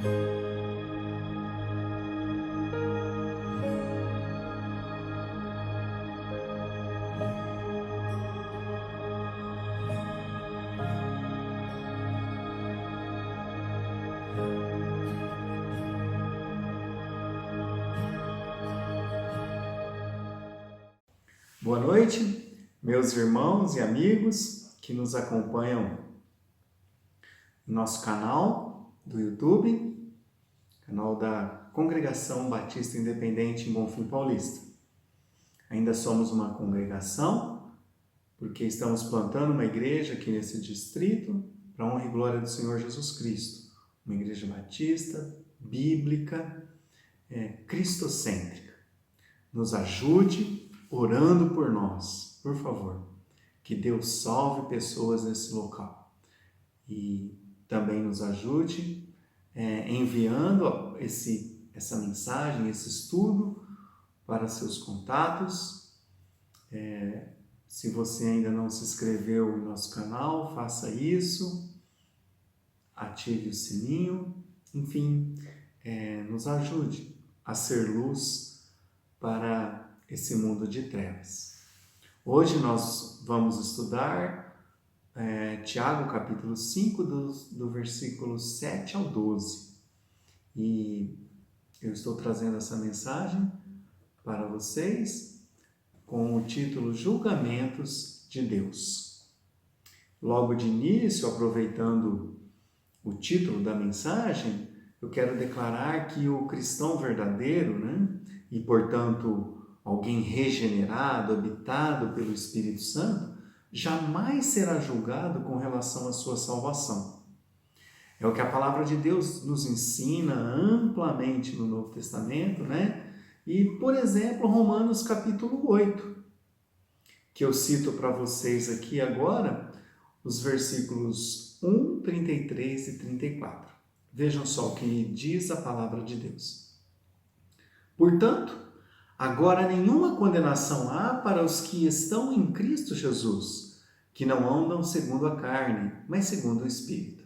Boa noite, meus irmãos e amigos que nos acompanham no nosso canal do YouTube, canal da Congregação Batista Independente em Bonfim Paulista. Ainda somos uma congregação, porque estamos plantando uma igreja aqui nesse distrito, para a honra e glória do Senhor Jesus Cristo. Uma igreja batista, bíblica, cristocêntrica. Nos ajude orando por nós, por favor, que Deus salve pessoas nesse local. E também nos ajude enviando essa mensagem, esse estudo para seus contatos. Se você ainda não se inscreveu no nosso canal, faça isso, ative o sininho, enfim, nos ajude a ser luz para esse mundo de trevas. Hoje nós vamos estudar Tiago capítulo 5, do versículo 7 ao 12. E eu estou trazendo essa mensagem para vocês com o título Julgamentos de Deus. Logo de início, aproveitando o título da mensagem, eu quero declarar que o cristão verdadeiro, e portanto alguém regenerado, habitado pelo Espírito Santo, jamais será julgado com relação à sua salvação. É o que a palavra de Deus nos ensina amplamente no Novo Testamento, E, por exemplo, Romanos capítulo 8, que eu cito para vocês aqui agora, os versículos 1, 33 e 34. Vejam só o que diz a palavra de Deus. Portanto, agora nenhuma condenação há para os que estão em Cristo Jesus, que não andam segundo a carne, mas segundo o Espírito.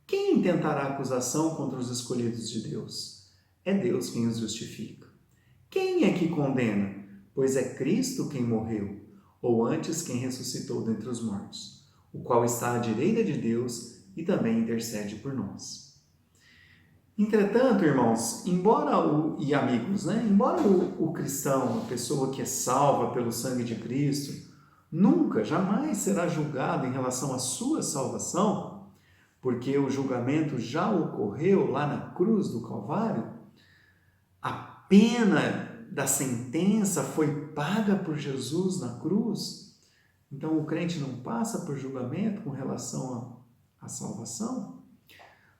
Quem intentará acusação contra os escolhidos de Deus? É Deus quem os justifica. Quem é que condena? Pois é Cristo quem morreu, ou antes quem ressuscitou dentre os mortos, o qual está à direita de Deus e também intercede por nós. Entretanto, irmãos, embora o cristão, a pessoa que é salva pelo sangue de Cristo, nunca, jamais será julgado em relação à sua salvação, porque o julgamento já ocorreu lá na cruz do Calvário, a pena da sentença foi paga por Jesus na cruz, então o crente não passa por julgamento com relação à salvação.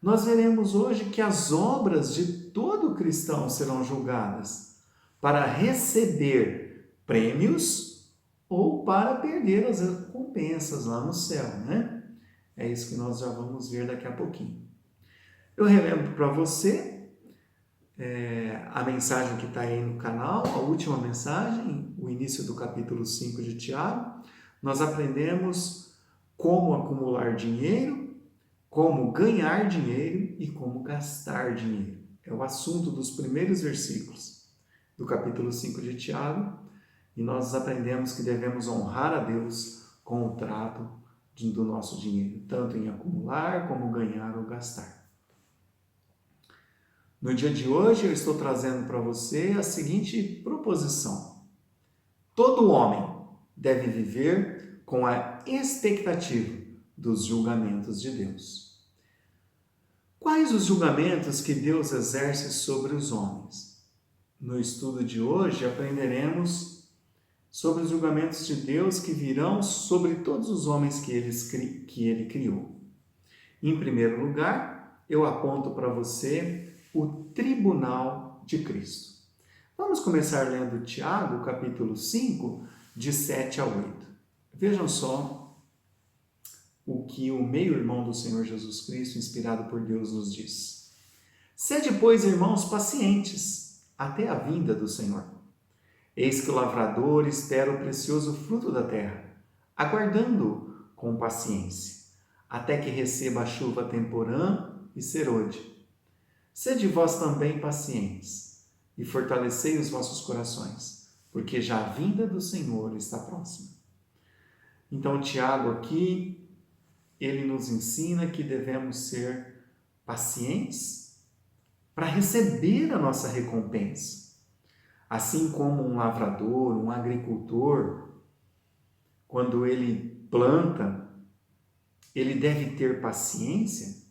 Nós veremos hoje que as obras de todo cristão serão julgadas para receber prêmios ou para perder as recompensas lá no céu, É isso que nós já vamos ver daqui a pouquinho. Eu relembro para você a mensagem que está aí no canal, a última mensagem, o início do capítulo 5 de Tiago. Nós aprendemos como acumular dinheiro, como ganhar dinheiro e como gastar dinheiro. É o assunto dos primeiros versículos do capítulo 5 de Tiago, e nós aprendemos que devemos honrar a Deus com o trato do nosso dinheiro, tanto em acumular como ganhar ou gastar. No dia de hoje eu estou trazendo para você a seguinte proposição: todo homem deve viver com a expectativa dos julgamentos de Deus. Quais os julgamentos que Deus exerce sobre os homens? No estudo de hoje aprenderemos sobre os julgamentos de Deus que virão sobre todos os homens que Ele criou. Em primeiro lugar, eu aponto para você o tribunal de Cristo. Vamos começar lendo Tiago, capítulo 5, de 7 a 8. Vejam só o que o meio-irmão do Senhor Jesus Cristo, inspirado por Deus, nos diz. Sede, pois, irmãos, pacientes, até a vinda do Senhor. Eis que o lavrador espera o precioso fruto da terra, aguardando-o com paciência, até que receba a chuva temporã e serôdia. Sede vós também pacientes e fortalecei os vossos corações, porque já a vinda do Senhor está próxima. Então, Tiago aqui, ele nos ensina que devemos ser pacientes para receber a nossa recompensa. Assim como um lavrador, um agricultor, quando ele planta, ele deve ter paciência.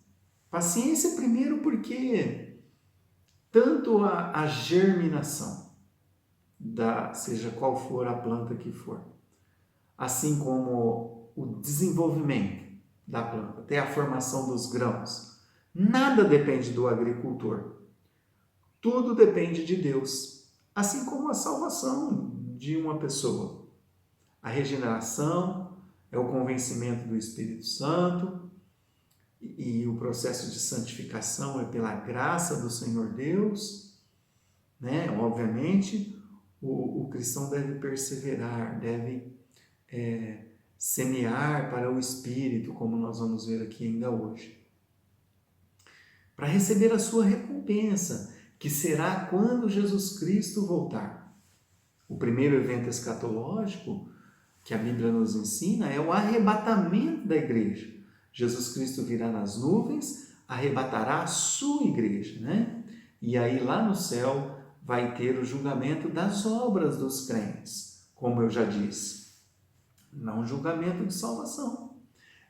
Paciência primeiro porque tanto a germinação, seja qual for a planta que for, assim como o desenvolvimento da planta, até a formação dos grãos, nada depende do agricultor. Tudo depende de Deus, assim como a salvação de uma pessoa. A regeneração é o convencimento do Espírito Santo e o processo de santificação é pela graça do Senhor Deus, né? Obviamente, o cristão deve perseverar, deve semear para o Espírito, como nós vamos ver aqui ainda hoje, para receber a sua recompensa, que será quando Jesus Cristo voltar. O primeiro evento escatológico que a Bíblia nos ensina é o arrebatamento da igreja. Jesus Cristo virá nas nuvens, arrebatará a sua igreja, né? E aí lá no céu vai ter o julgamento das obras dos crentes, como eu já disse. Não um julgamento de salvação,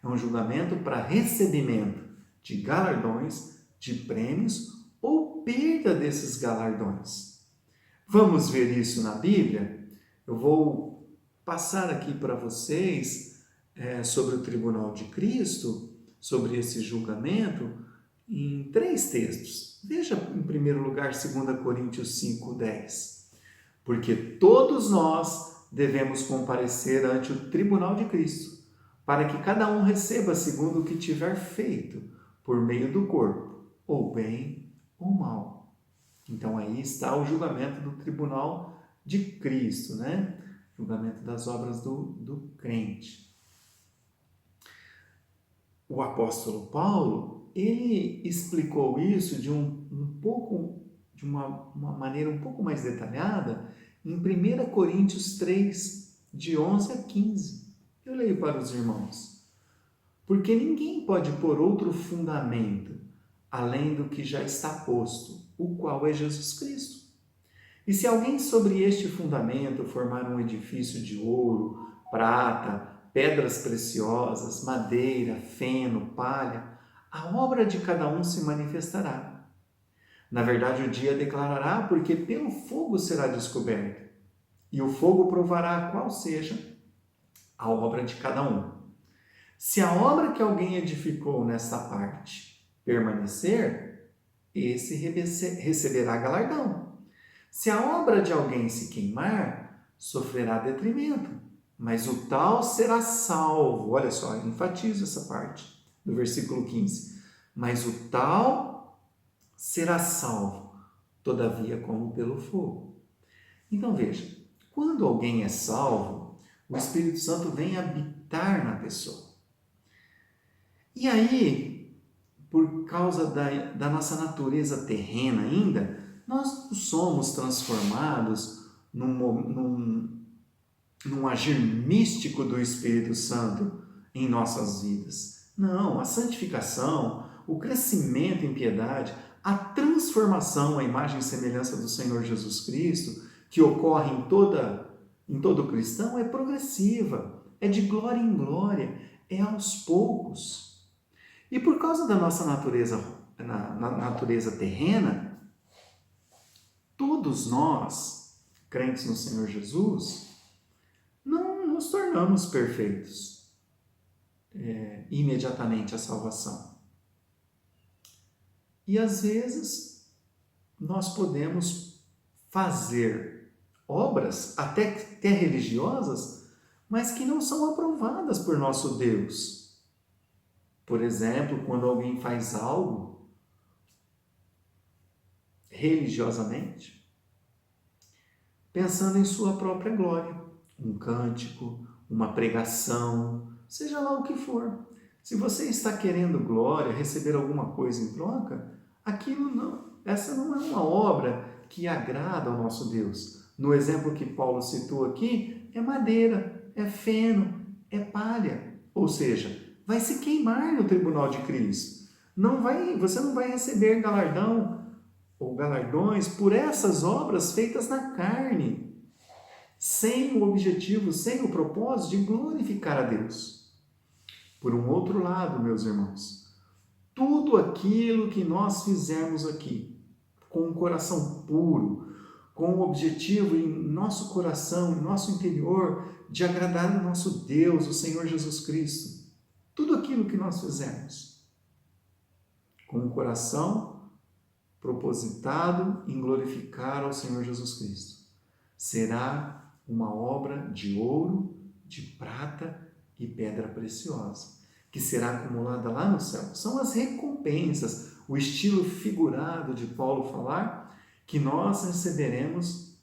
é um julgamento para recebimento de galardões, de prêmios ou perda desses galardões. Vamos ver isso na Bíblia? Eu vou passar aqui para vocês sobre o tribunal de Cristo, sobre esse julgamento, em 3 textos. Veja, em primeiro lugar, 2 Coríntios 5:10. Porque todos nós devemos comparecer ante o tribunal de Cristo, para que cada um receba segundo o que tiver feito, por meio do corpo, ou bem ou mal. Então aí está o julgamento do tribunal de Cristo, né? Julgamento das obras do crente. O apóstolo Paulo, ele explicou isso de uma maneira um pouco mais detalhada em 1 Coríntios 3, de 11 a 15. Eu leio para os irmãos. Porque ninguém pode pôr outro fundamento além do que já está posto, o qual é Jesus Cristo. E se alguém sobre este fundamento formar um edifício de ouro, prata, pedras preciosas, madeira, feno, palha, a obra de cada um se manifestará. Na verdade, o dia declarará, porque pelo fogo será descoberto, e o fogo provará qual seja a obra de cada um. Se a obra que alguém edificou nesta parte permanecer, esse receberá galardão. Se a obra de alguém se queimar, sofrerá detrimento, mas o tal será salvo. Olha só, enfatizo essa parte do versículo 15. Mas o tal será salvo, todavia como pelo fogo. Então veja, quando alguém é salvo, o Espírito Santo vem habitar na pessoa. E aí, por causa da nossa natureza terrena ainda, nós não somos transformados num agir místico do Espírito Santo em nossas vidas. Não, a santificação, o crescimento em piedade, a transformação à imagem e semelhança do Senhor Jesus Cristo, que ocorre em todo cristão, é progressiva, é de glória em glória, é aos poucos. E por causa da nossa natureza terrena, todos nós, crentes no Senhor Jesus, não nos tornamos perfeitos imediatamente à salvação. E às vezes nós podemos fazer obras, até religiosas, mas que não são aprovadas por nosso Deus. Por exemplo, quando alguém faz algo religiosamente, pensando em sua própria glória, um cântico, uma pregação, seja lá o que for. Se você está querendo glória, receber alguma coisa em troca, essa não é uma obra que agrada ao nosso Deus. No exemplo que Paulo citou aqui, é madeira, é feno, é palha. Ou seja, vai se queimar no tribunal de Cristo. Você não vai receber galardão ou galardões por essas obras feitas na carne, sem o objetivo, sem o propósito de glorificar a Deus. Por um outro lado, meus irmãos, tudo aquilo que nós fizermos aqui, com um coração puro, com o objetivo em nosso coração, em nosso interior, de agradar o nosso Deus, o Senhor Jesus Cristo, tudo aquilo que nós fizermos, com o coração propositado em glorificar ao Senhor Jesus Cristo, será uma obra de ouro, de prata e pedra preciosa, que será acumulada lá no céu. São as recompensas, o estilo figurado de Paulo falar, que nós receberemos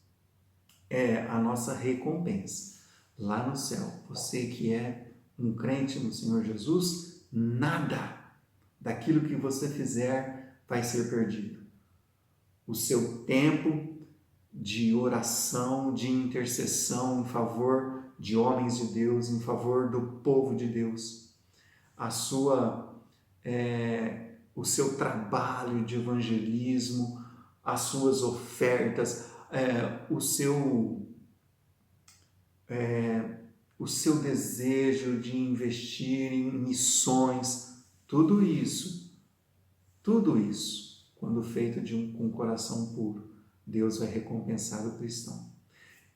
a nossa recompensa lá no céu. Você que é um crente no Senhor Jesus, nada daquilo que você fizer vai ser perdido. O seu tempo de oração, de intercessão em favor de homens de Deus, em favor do povo de Deus, o seu trabalho de evangelismo, as suas ofertas, o seu desejo de investir em missões, tudo isso, quando feito com um coração puro, Deus vai recompensar o cristão.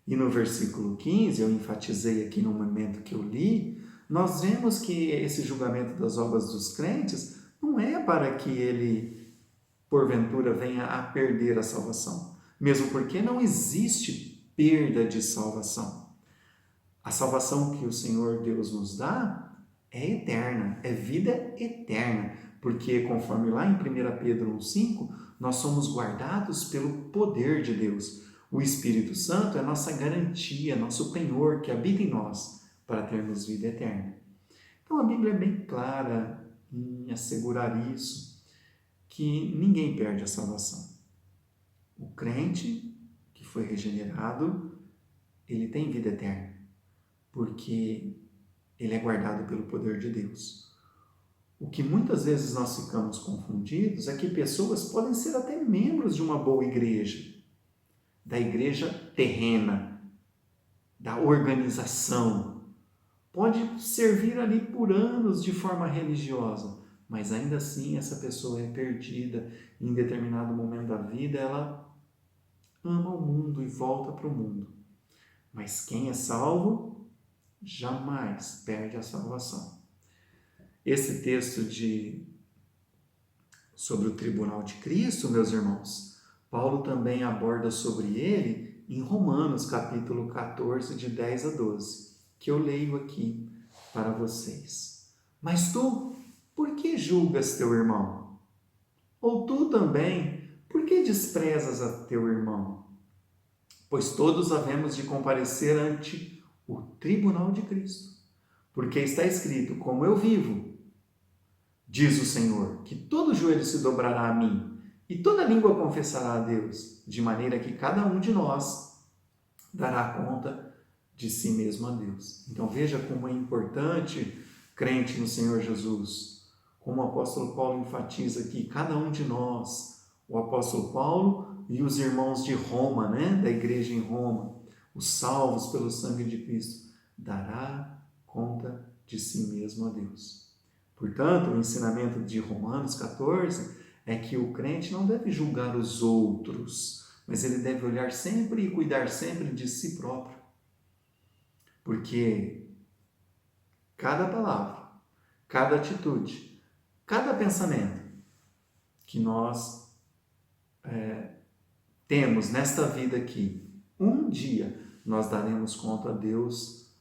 E no versículo 15, eu enfatizei aqui no momento que eu li, nós vemos que esse julgamento das obras dos crentes não é para que ele, porventura, venha a perder a salvação. Mesmo porque não existe perda de salvação. A salvação que o Senhor Deus nos dá é eterna, é vida eterna. Porque, conforme lá em 1 Pedro 1,5, nós somos guardados pelo poder de Deus. O Espírito Santo é nossa garantia, nosso penhor que habita em nós para termos vida eterna. Então a Bíblia é bem clara em assegurar isso, que ninguém perde a salvação. O crente que foi regenerado, ele tem vida eterna, porque ele é guardado pelo poder de Deus. O que muitas vezes nós ficamos confundidos é que pessoas podem ser até membros de uma boa igreja, da igreja terrena, da organização. Pode servir ali por anos de forma religiosa, mas ainda assim essa pessoa é perdida. Em determinado momento da vida, ela ama o mundo e volta para o mundo. Mas quem é salvo, jamais perde a salvação. Esse texto sobre o tribunal de Cristo, meus irmãos, Paulo também aborda sobre ele em Romanos, capítulo 14, de 10 a 12, que eu leio aqui para vocês. Mas tu, por que julgas teu irmão? Ou tu também, por que desprezas a teu irmão? Pois todos havemos de comparecer ante o tribunal de Cristo. Porque está escrito, como eu vivo, diz o Senhor, que todo joelho se dobrará a mim, e toda língua confessará a Deus, de maneira que cada um de nós dará conta de si mesmo a Deus. Então veja como é importante, crente no Senhor Jesus, como o apóstolo Paulo enfatiza aqui, cada um de nós, o apóstolo Paulo e os irmãos de Roma, da igreja em Roma, os salvos pelo sangue de Cristo, dará conta de si mesmo a Deus. Portanto, o ensinamento de Romanos 14 é que o crente não deve julgar os outros, mas ele deve olhar sempre e cuidar sempre de si próprio. Porque cada palavra, cada atitude, cada pensamento que nós temos nesta vida aqui, um dia nós daremos conta a Deus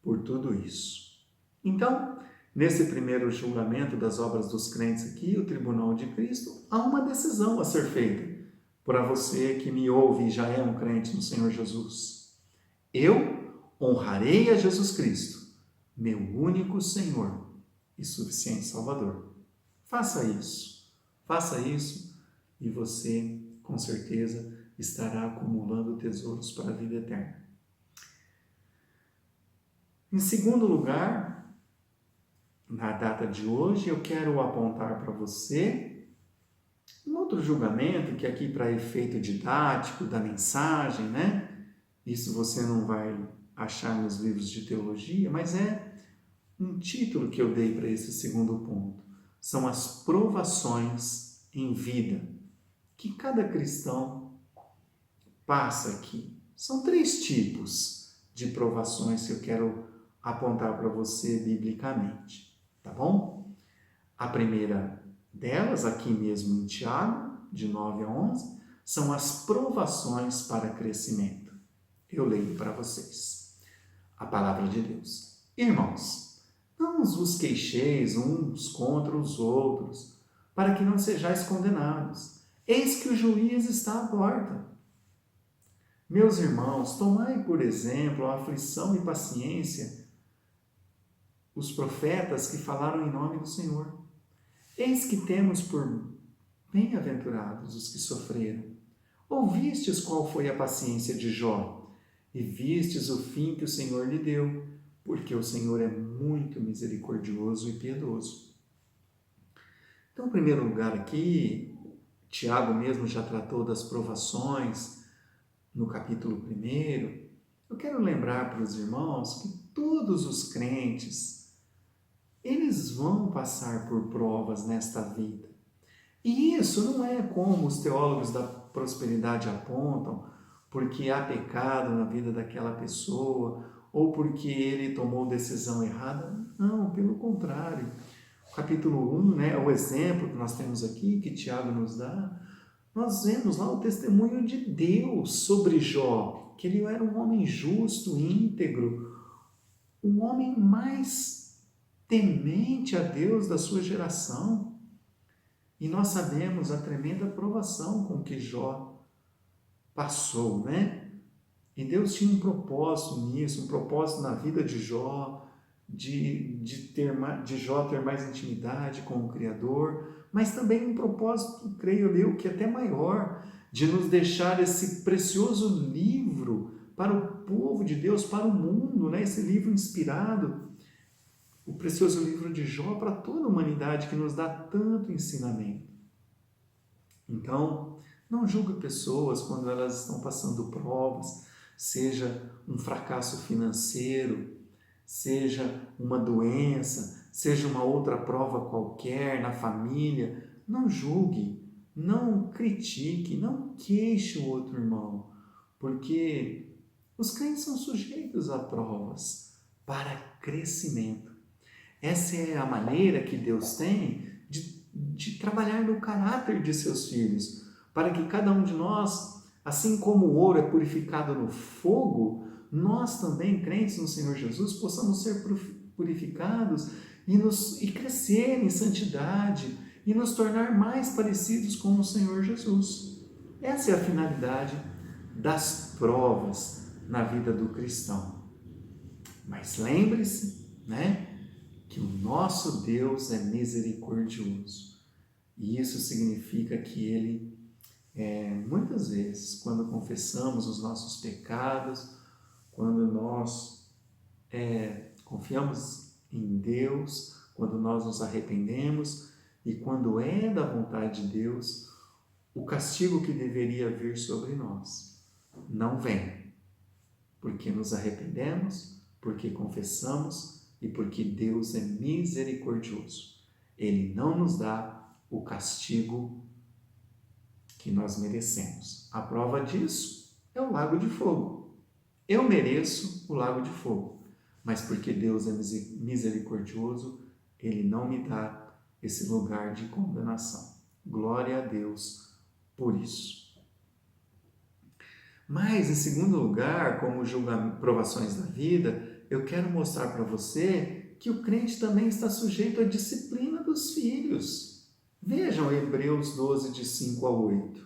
por tudo isso. Então, nesse primeiro julgamento das obras dos crentes aqui, o tribunal de Cristo, há uma decisão a ser feita para você que me ouve e já é um crente no Senhor Jesus. Eu honrarei a Jesus Cristo, meu único Senhor e suficiente Salvador. Faça isso. Faça isso e você, com certeza, estará acumulando tesouros para a vida eterna. Em segundo lugar, na data de hoje, eu quero apontar para você um outro julgamento que aqui para efeito didático da mensagem, né? Isso você não vai achar nos livros de teologia, mas é um título que eu dei para esse segundo ponto. São as provações em vida que cada cristão passa aqui. São 3 tipos de provações que eu quero apontar para você biblicamente, tá bom? A primeira delas, aqui mesmo em Tiago, de 9 a 11, são as provações para crescimento. Eu leio para vocês a palavra de Deus. Irmãos, não vos queixeis uns contra os outros, para que não sejais condenados. Eis que o juiz está à porta. Meus irmãos, tomai por exemplo a aflição e paciência os profetas que falaram em nome do Senhor. Eis que temos por bem-aventurados os que sofreram. Ouvistes qual foi a paciência de Jó, e vistes o fim que o Senhor lhe deu, porque o Senhor é muito misericordioso e piedoso. Então, em primeiro lugar aqui, Tiago mesmo já tratou das provações no capítulo 1. Eu quero lembrar para os irmãos que todos os crentes, eles vão passar por provas nesta vida. E isso não é como os teólogos da prosperidade apontam, porque há pecado na vida daquela pessoa, ou porque ele tomou decisão errada. Não, pelo contrário. O capítulo 1, né, é o exemplo que nós temos aqui, que Tiago nos dá. Nós vemos lá o testemunho de Deus sobre Jó, que ele era um homem justo, íntegro, um homem mais temente a Deus da sua geração. E nós sabemos a tremenda provação com que Jó passou, né? E Deus tinha um propósito nisso, um propósito na vida de Jó, de Jó ter mais intimidade com o Criador, mas também um propósito, creio eu, que é até maior, de nos deixar esse precioso livro para o povo de Deus, para o mundo, né? Esse livro inspirado, o precioso livro de Jó para toda a humanidade, que nos dá tanto ensinamento. Então, não julgue pessoas quando elas estão passando provas, seja um fracasso financeiro, seja uma doença, seja uma outra prova qualquer na família. Não julgue, não critique, não queixe o outro irmão, porque os crentes são sujeitos a provas para crescimento. Essa é a maneira que Deus tem de trabalhar no caráter de seus filhos, para que cada um de nós, assim como o ouro é purificado no fogo, nós também, crentes no Senhor Jesus, possamos ser purificados e crescer em santidade e nos tornar mais parecidos com o Senhor Jesus. Essa é a finalidade das provas na vida do cristão. Mas lembre-se, né, que o nosso Deus é misericordioso. E isso significa que Ele, muitas vezes, quando confessamos os nossos pecados, quando nós confiamos em Deus, quando nós nos arrependemos e quando é da vontade de Deus, o castigo que deveria vir sobre nós não vem, porque nos arrependemos, porque confessamos e porque Deus é misericordioso. Ele não nos dá o castigo que nós merecemos. A prova disso é o lago de fogo. Eu mereço o lago de fogo, mas porque Deus é misericordioso, Ele não me dá esse lugar de condenação. Glória a Deus por isso. Mas, em segundo lugar, como provações da vida, eu quero mostrar para você que o crente também está sujeito à disciplina dos filhos. Vejam Hebreus 12, de 5 a 8.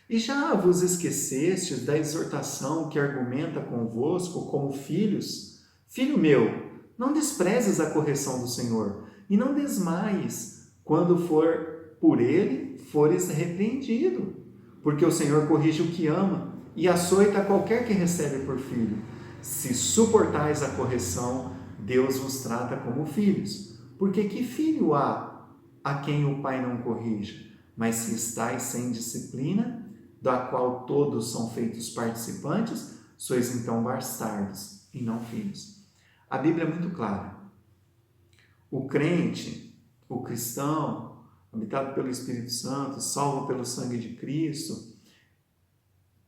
E já vos esquecestes da exortação que argumenta convosco como filhos? Filho meu, não desprezes a correção do Senhor, e não desmaies quando for por ele fores repreendido, porque o Senhor corrige o que ama e açoita qualquer que recebe por filho. Se suportais a correção, Deus vos trata como filhos. Porque que filho há a quem o pai não corrija? Mas se estáis sem disciplina, da qual todos são feitos participantes, sois então bastardos e não filhos. A Bíblia é muito clara. O crente, o cristão, habitado pelo Espírito Santo, salvo pelo sangue de Cristo,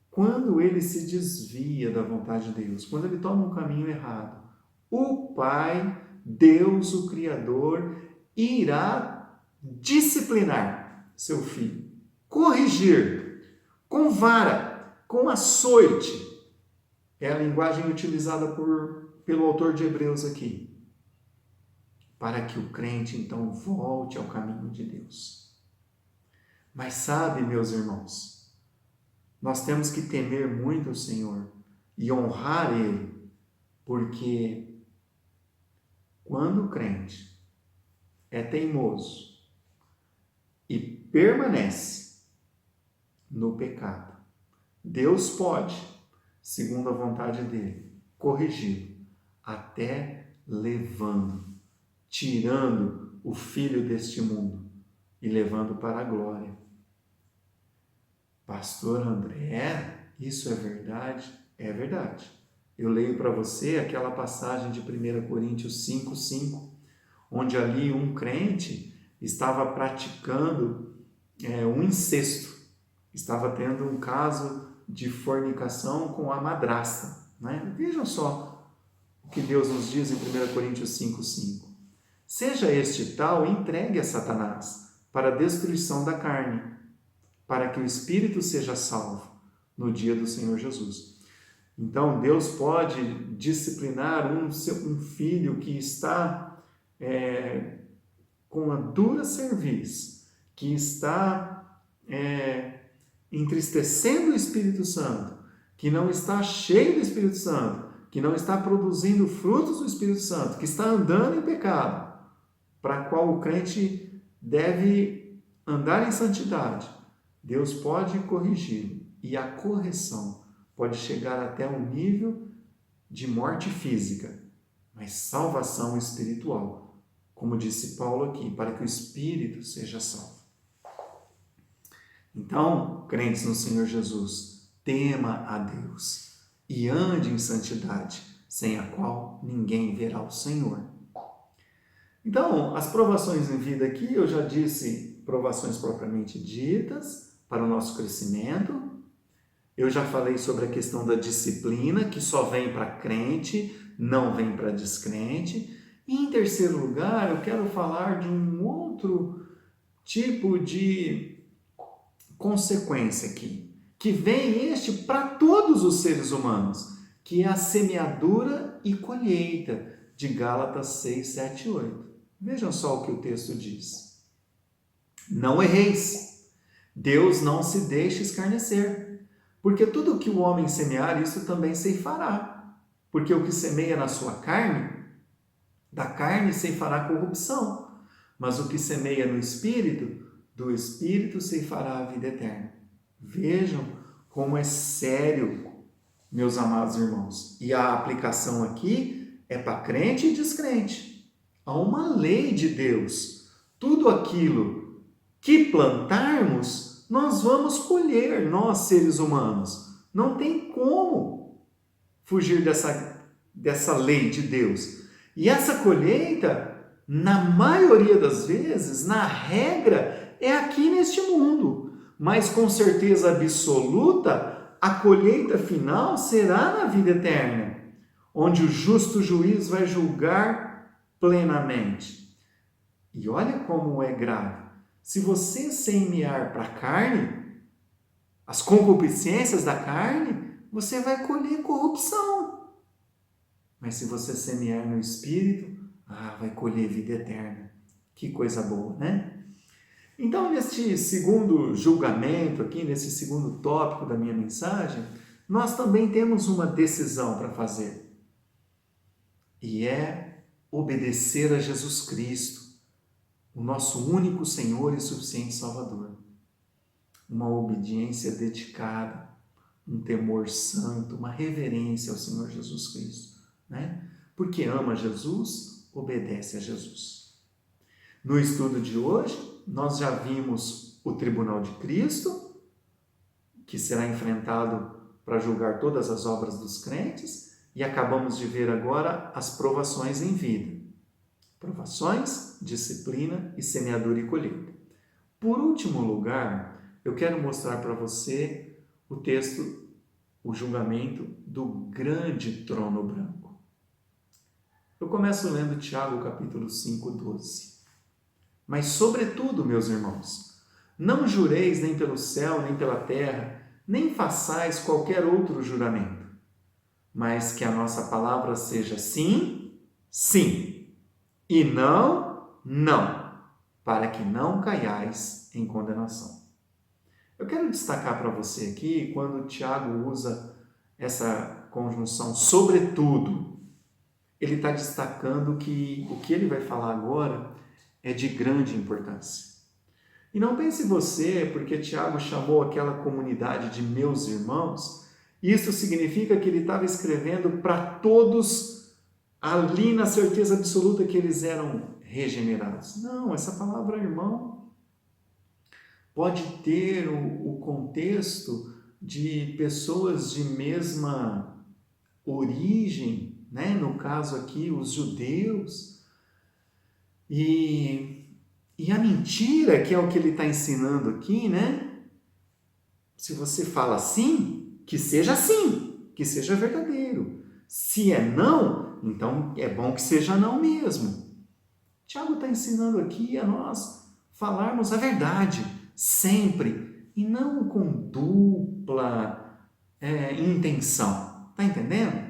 quando ele se desvia da vontade de Deus, quando ele toma um caminho errado, o Pai, Deus, o Criador, irá disciplinar seu filho, corrigir, com vara, com açoite. É a linguagem utilizada pelo autor de Hebreus aqui. Para que o crente, então, volte ao caminho de Deus. Mas sabe, meus irmãos, nós temos que temer muito o Senhor e honrar Ele, porque quando o crente é teimoso e permanece no pecado, Deus pode, segundo a vontade dele, corrigi-lo, até tirando o filho deste mundo e levando para a glória. Pastor André, isso é verdade? É verdade. Eu leio para você aquela passagem de 1 Coríntios 5:5, onde ali um crente estava praticando um incesto, estava tendo um caso de fornicação com a madrasta. Né? Vejam só o que Deus nos diz em 1 Coríntios 5:5. Seja este tal entregue a Satanás para a destruição da carne, para que o espírito seja salvo no dia do Senhor Jesus. Então, Deus pode disciplinar um filho que está com a dura cerviz, que está entristecendo o Espírito Santo, que não está cheio do Espírito Santo, que não está produzindo frutos do Espírito Santo, que está andando em pecado, para qual o crente deve andar em santidade. Deus pode corrigi-lo, e a correção pode chegar até um nível de morte física, mas salvação espiritual, como disse Paulo aqui, para que o espírito seja salvo. Então, crentes no Senhor Jesus, tema a Deus e ande em santidade, sem a qual ninguém verá o Senhor. Então, as provações em vida aqui, eu já disse, provações propriamente ditas, para o nosso crescimento. Eu já falei sobre a questão da disciplina, que só vem para crente, não vem para descrente. E em terceiro lugar, eu quero falar de um outro tipo de consequência aqui, que vem para todos os seres humanos, que é a semeadura e colheita, de Gálatas 6, 7 e 8. Vejam só o que o texto diz. Não erreis, Deus não se deixa escarnecer, porque tudo o que o homem semear, isso também ceifará. Porque o que semeia na sua carne, da carne ceifará corrupção, mas o que semeia no Espírito, do Espírito ceifará a vida eterna. Vejam como é sério, meus amados irmãos. E a aplicação aqui é para crente e descrente. Há uma lei de Deus. Tudo aquilo que plantarmos, nós vamos colher, nós seres humanos. Não tem como fugir dessa lei de Deus. E essa colheita, na maioria das vezes, na regra, é aqui neste mundo. Mas com certeza absoluta, a colheita final será na vida eterna, onde o justo juiz vai julgar plenamente. E olha como é grave. Se você semear para a carne, as concupiscências da carne, você vai colher corrupção. Mas se você semear no Espírito, vai colher vida eterna. Que coisa boa, né? Então, neste segundo julgamento aqui, nesse segundo tópico da minha mensagem, nós também temos uma decisão para fazer. E é obedecer a Jesus Cristo, o nosso único Senhor e suficiente Salvador. Uma obediência dedicada, um temor santo, uma reverência ao Senhor Jesus Cristo, né? Porque ama Jesus, obedece a Jesus. No estudo de hoje, nós já vimos o tribunal de Cristo, que será enfrentado para julgar todas as obras dos crentes, e acabamos de ver agora as provações em vida. Provações, disciplina e semeadura e colheita. Por último lugar, eu quero mostrar para você o texto, o julgamento do grande trono branco. Eu começo lendo Tiago capítulo 5, 12. Mas sobretudo, meus irmãos, não jureis nem pelo céu, nem pela terra, nem façais qualquer outro juramento, mas que a nossa palavra seja sim, sim, e não, não, para que não caiais em condenação. Eu quero destacar para você aqui, quando Tiago usa essa conjunção sobretudo, ele está destacando que o que ele vai falar agora é de grande importância. E não pense você, porque Tiago chamou aquela comunidade de meus irmãos, isso significa que ele estava escrevendo para todos ali na certeza absoluta que eles eram regenerados. Não, essa palavra irmão pode ter o contexto de pessoas de mesma origem, né? No caso aqui, os judeus. E a mentira, que é o que ele está ensinando aqui, né? Se você fala sim, que seja verdadeiro. Se é não, então é bom que seja não mesmo. Tiago está ensinando aqui a nós falarmos a verdade, sempre, e não com dupla intenção. Está entendendo?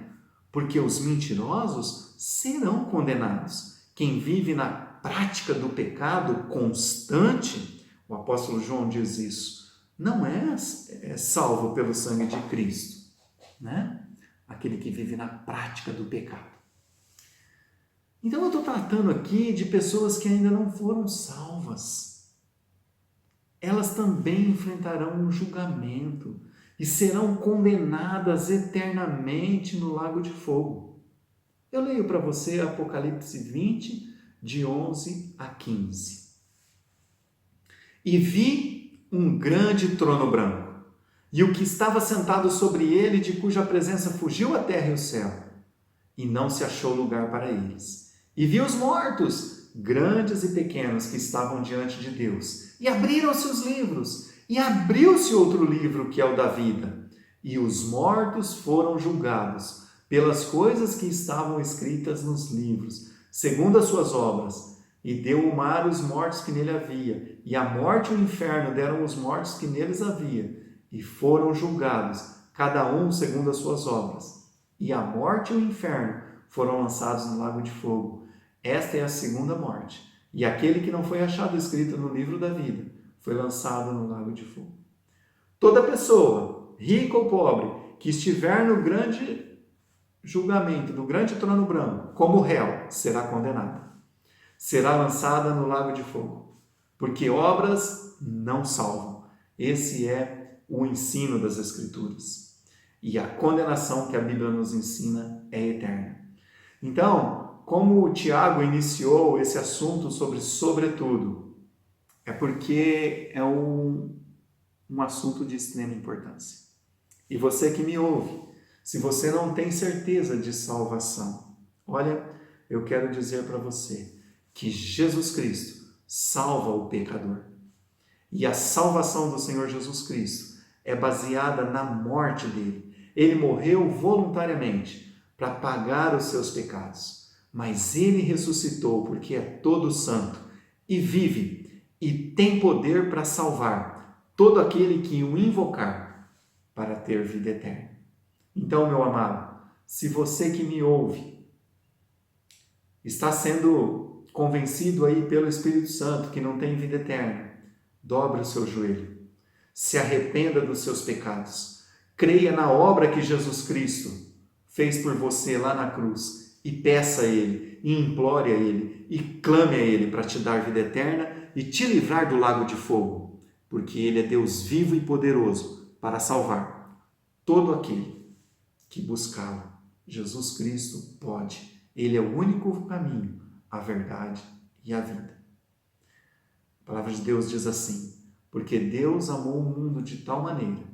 Porque os mentirosos serão condenados. Quem vive na prática do pecado constante, o apóstolo João diz isso, não é salvo pelo sangue de Cristo, né? Aquele que vive na prática do pecado. Então eu estou tratando aqui de pessoas que ainda não foram salvas. Elas também enfrentarão um julgamento e serão condenadas eternamente no lago de fogo. Eu leio para você Apocalipse 20, de 11 a 15. E vi um grande trono branco, e o que estava sentado sobre ele, de cuja presença fugiu a terra e o céu, e não se achou lugar para eles. E vi os mortos, grandes e pequenos, que estavam diante de Deus, e abriram-se os livros, e abriu-se outro livro, que é o da vida, e os mortos foram julgados pelas coisas que estavam escritas nos livros, segundo as suas obras. E deu o mar os mortos que nele havia, e a morte e o inferno deram os mortos que neles havia, e foram julgados, cada um segundo as suas obras. E a morte e o inferno foram lançados no lago de fogo. Esta é a segunda morte. E aquele que não foi achado escrito no livro da vida foi lançado no lago de fogo. Toda pessoa, rica ou pobre, que estiver no grande julgamento, do grande trono branco, como réu, será condenada. Será lançada no lago de fogo, porque obras não salvam. Esse é o ensino das Escrituras. E a condenação que a Bíblia nos ensina é eterna. Então, como o Tiago iniciou esse assunto sobre sobretudo, é porque é um assunto de extrema importância. E você que me ouve, se você não tem certeza de salvação, olha, eu quero dizer para você que Jesus Cristo salva o pecador. E a salvação do Senhor Jesus Cristo é baseada na morte dele. Ele morreu voluntariamente para pagar os seus pecados, mas ele ressuscitou porque é todo santo e vive e tem poder para salvar todo aquele que o invocar para ter vida eterna. Então, meu amado, se você que me ouve está sendo convencido aí pelo Espírito Santo que não tem vida eterna, dobre o seu joelho, se arrependa dos seus pecados, creia na obra que Jesus Cristo fez por você lá na cruz e peça a Ele, e implore a Ele, e clame a Ele para te dar vida eterna e te livrar do lago de fogo, porque Ele é Deus vivo e poderoso para salvar todo aquele que buscá-lo. Jesus Cristo pode. Ele é o único caminho, a verdade e a vida. A palavra de Deus diz assim: porque Deus amou o mundo de tal maneira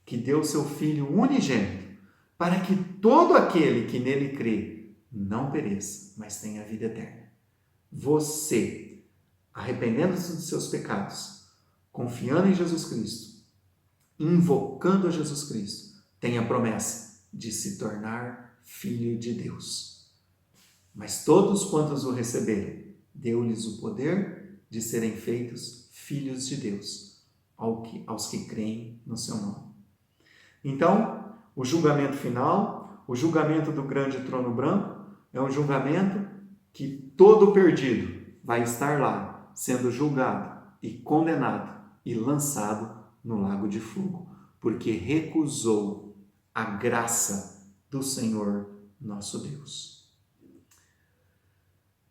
que deu seu Filho unigênito, para que todo aquele que nele crê não pereça, mas tenha a vida eterna. Você, arrependendo-se dos seus pecados, confiando em Jesus Cristo, invocando a Jesus Cristo, tem a promessa de se tornar filho de Deus. Mas todos quantos o receberem, deu-lhes o poder de serem feitos filhos de Deus, aos que creem no seu nome. Então, o julgamento final, o julgamento do grande trono branco, é um julgamento que todo perdido vai estar lá, sendo julgado e condenado e lançado no lago de fogo, porque recusou a graça do Senhor nosso Deus.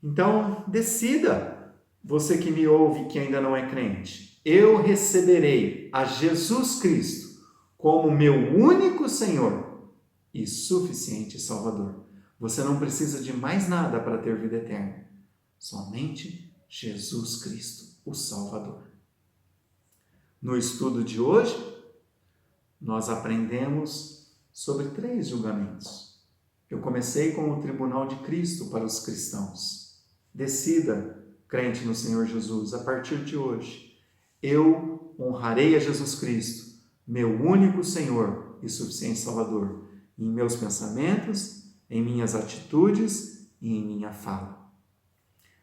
Então, decida, você que me ouve que ainda não é crente, eu receberei a Jesus Cristo como meu único Senhor e suficiente Salvador. Você não precisa de mais nada para ter vida eterna, somente Jesus Cristo, o Salvador. No estudo de hoje, nós aprendemos sobre 3 julgamentos. Eu comecei com o tribunal de Cristo para os cristãos. Decida, crente no Senhor Jesus, a partir de hoje, eu honrarei a Jesus Cristo, meu único Senhor e suficiente Salvador, em meus pensamentos, em minhas atitudes e em minha fala.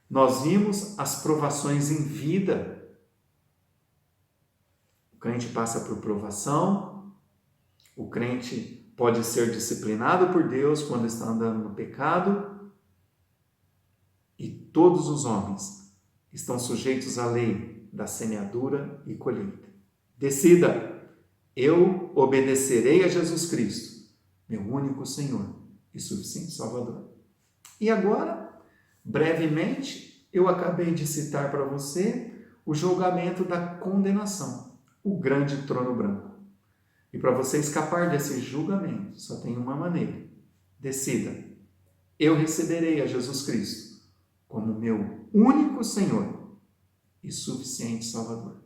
Nós vimos as provações em vida. O crente passa por provação, o crente pode ser disciplinado por Deus quando está andando no pecado, e todos os homens estão sujeitos à lei da semeadura e colheita. Decida, eu obedecerei a Jesus Cristo, meu único Senhor e suficiente Salvador. E agora, brevemente, eu acabei de citar para você o julgamento da condenação, o grande trono branco. E para você escapar desse julgamento, só tem uma maneira. Decida, eu receberei a Jesus Cristo como meu único Senhor e suficiente Salvador.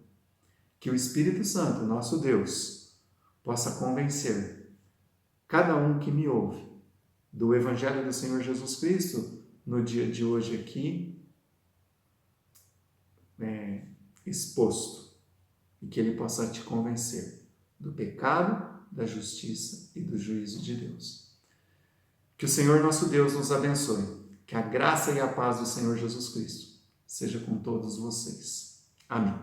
Que o Espírito Santo, nosso Deus, possa convencer cada um que me ouve do Evangelho do Senhor Jesus Cristo no dia de hoje aqui exposto, e que ele possa te convencer do pecado, da justiça e do juízo de Deus. Que o Senhor nosso Deus nos abençoe, que a graça e a paz do Senhor Jesus Cristo seja com todos vocês. Amém.